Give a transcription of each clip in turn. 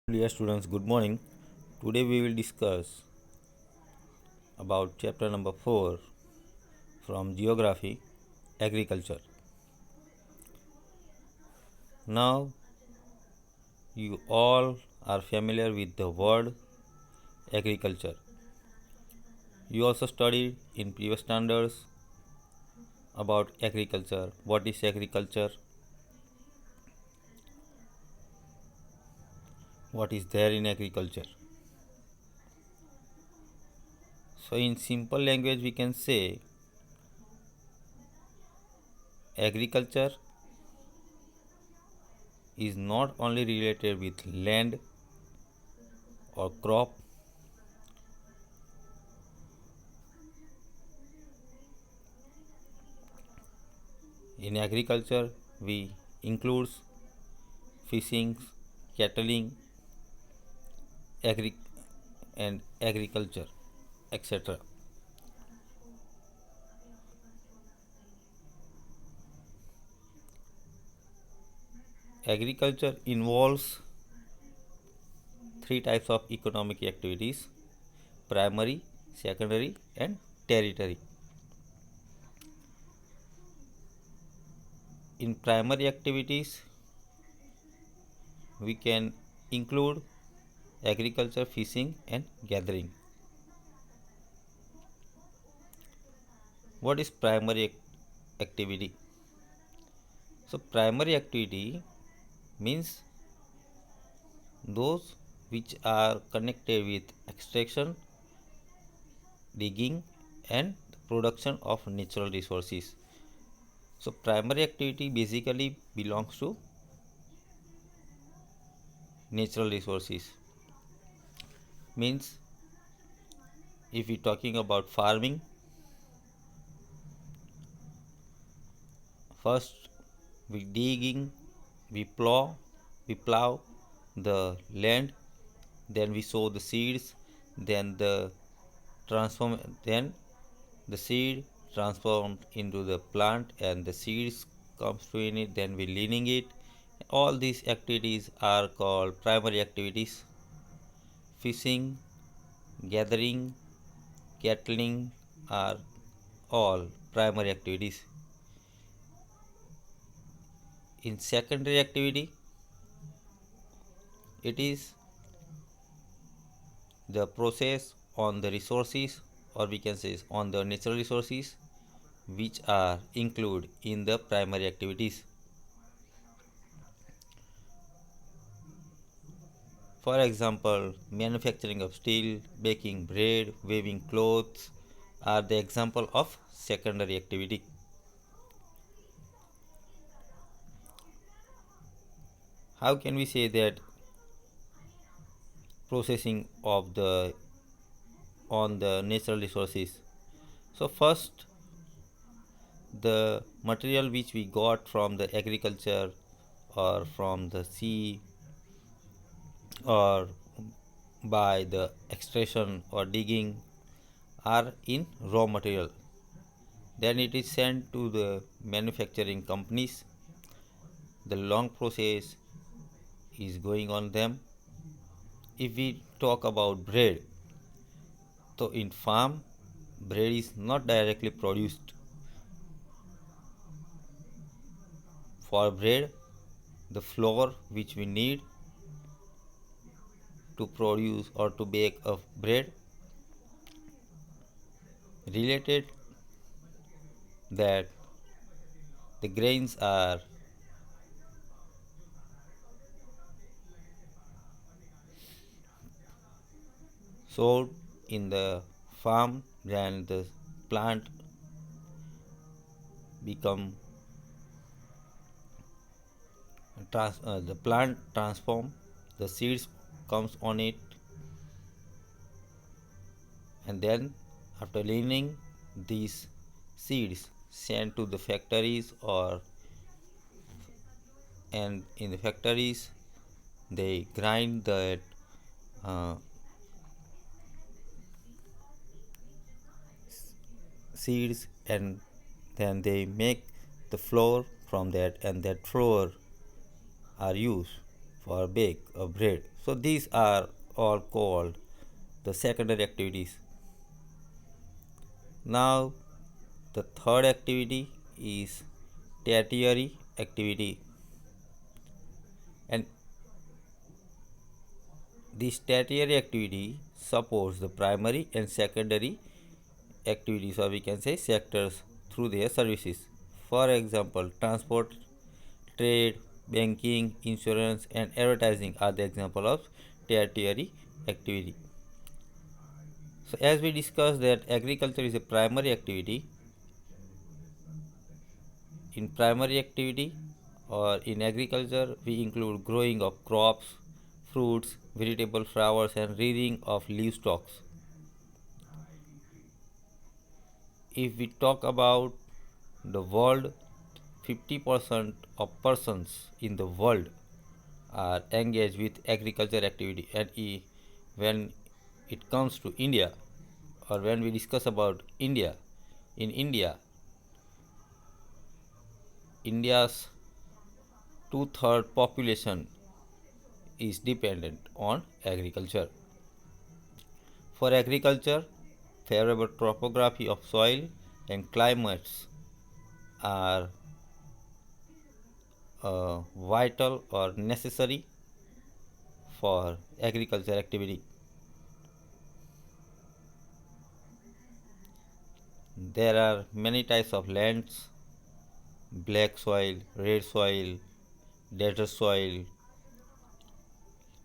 Dear students, good morning. Today we will discuss about chapter number 4 from Geography, Agriculture. Now you all are familiar with the word agriculture. You also studied in previous standards about agriculture. What is agriculture? What is there in agriculture? So in simple language we can say agriculture is not only related with land or crop. In agriculture, we includes fishing, cattling, agri- and agriculture, etc. Agriculture involves three types of economic activities: primary, secondary, and tertiary. In primary activities, we can include agriculture, fishing, and gathering. What is primary activity? So, primary activity means those which are connected with extraction, digging, and production of natural resources. So, primary activity basically belongs to natural resources. Means, if we talking about farming, first we digging, we plow the land, then we sow the seeds, then then the seed transformed into the plant and the seeds comes to in it, then we leaning it. All these activities are called primary activities. Fishing, gathering, cattling are all primary activities. In secondary activity, it is the process on the resources, or we can say on the natural resources, which are included in the primary activities. For example, manufacturing of steel, baking bread, weaving clothes are the example of secondary activity. How can we say that processing of the on the natural resources? So first, the material which we got from the agriculture or from the sea or by the extraction or digging are in raw material, then it is sent to the manufacturing companies. The long process is going on them. If we talk about bread, so in farm bread is not directly produced. For bread, the flour which we need to produce or to bake a bread, related that the grains are sowed in the farm, then the plant become the plant transform, the seeds comes on it, and then after leaning, these seeds sent to the factories, or and in the factories they grind that uh, seeds, and then they make the flour from that, and that flour are used for bake a bread. So these are all called the secondary activities. Now the third activity is tertiary activity, and this tertiary activity supports the primary and secondary activities, or we can say sectors, through their services. For example, transport, trade, banking, insurance, and advertising are the example of tertiary activity. So as we discussed that agriculture is a primary activity, in primary activity or in agriculture we include growing of crops, fruits, vegetable, flowers, and rearing of livestock. If we talk about the world, 50% of persons in the world are engaged with agriculture activity, and when it comes to India, or when we discuss about India, in India's two-third population is dependent on agriculture. For agriculture, favorable topography of soil and climates are vital or necessary for agriculture activity. There are many types of lands: black soil, red soil, desert soil,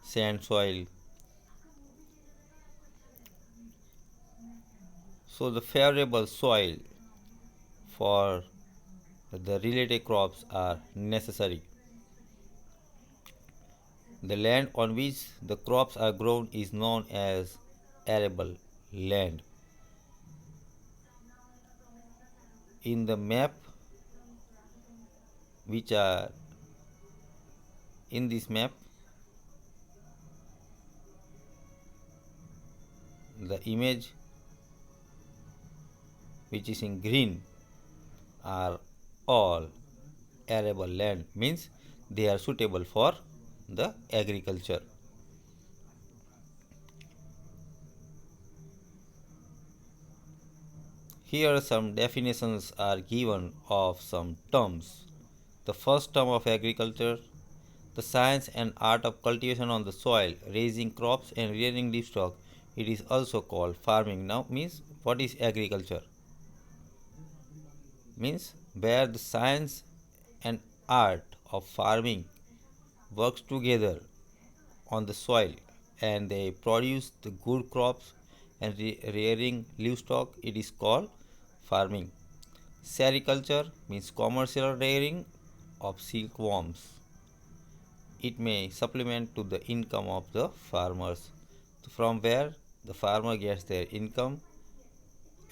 sand soil. So the favorable soil for the related crops are necessary. The land on which the crops are grown is known as arable land. In the map which are in this map, the image which is in green are all arable land, means they are suitable for the agriculture. Here some definitions are given of some terms. The first term of agriculture: the science and art of cultivation on the soil, raising crops and rearing livestock. It is also called farming. Now means, what is agriculture? Means where the science and art of farming works together on the soil and they produce the good crops and rearing livestock, it is called farming. Sericulture means commercial rearing of silkworms. It may supplement to the income of the farmers, from where the farmer gets their income,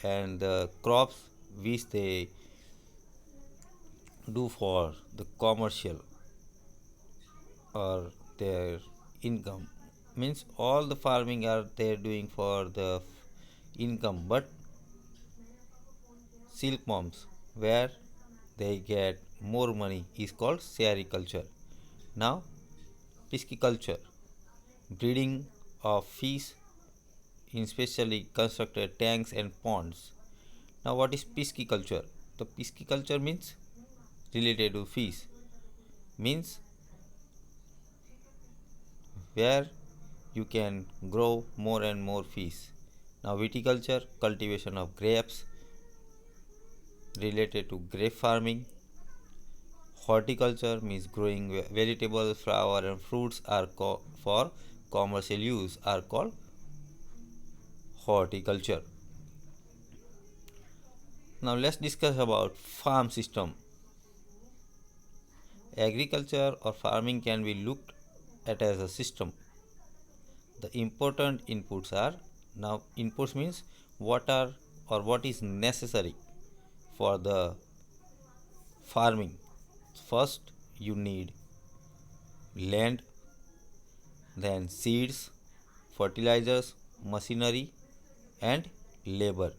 and the crops which they do for the commercial or their income, means all the farming are they doing for the income, but silkworms where they get more money is called sericulture. Now pisciculture, breeding of fish in specially constructed tanks and ponds. Now what is pisciculture? The pisciculture means related to fish, means where you can grow more and more fish. Now viticulture, cultivation of grapes, related to grape farming. Horticulture means growing vegetables, flower and fruits are for commercial use are called horticulture. Now let's discuss about farm system. Agriculture or farming can be looked at as a system. The important inputs are, now inputs means what are or what is necessary for the farming. First you need land, then seeds, fertilizers, machinery and labor.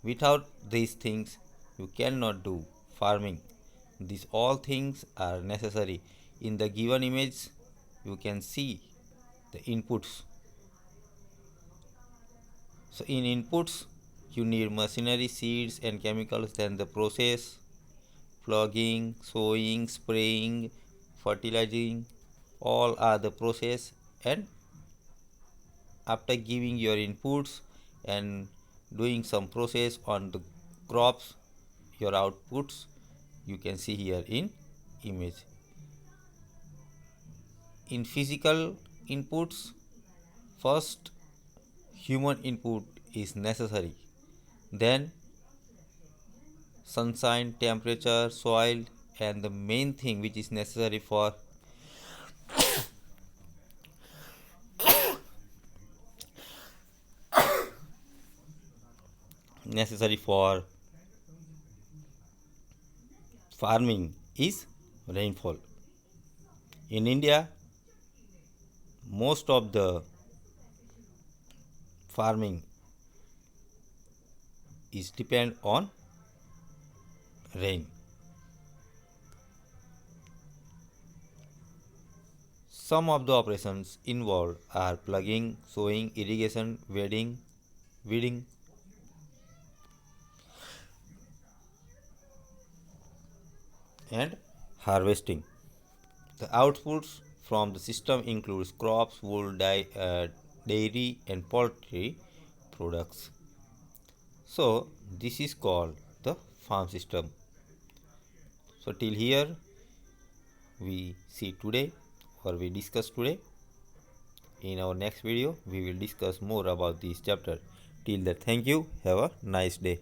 Without these things you cannot do farming. These all things are necessary. In the given image you can see the inputs. So in inputs, you need machinery, seeds and chemicals. Then the process, plugging, sowing, spraying, fertilizing, all are the process. And after giving your inputs and doing some process on the crops, your outputs you can see here in image. In physical inputs, first human input is necessary, then sunshine, temperature, soil, and the main thing which is necessary for farming is rainfall. In India, most of the farming is depend on rain. Some of the operations involved are plugging, sowing, irrigation, weeding, and harvesting. The outputs from the system includes crops, wool, dairy, and poultry products. So this is called the farm system. So till here we see today, or we discuss today. In our next video we will discuss more about this chapter. Till that, thank you. Have a nice day.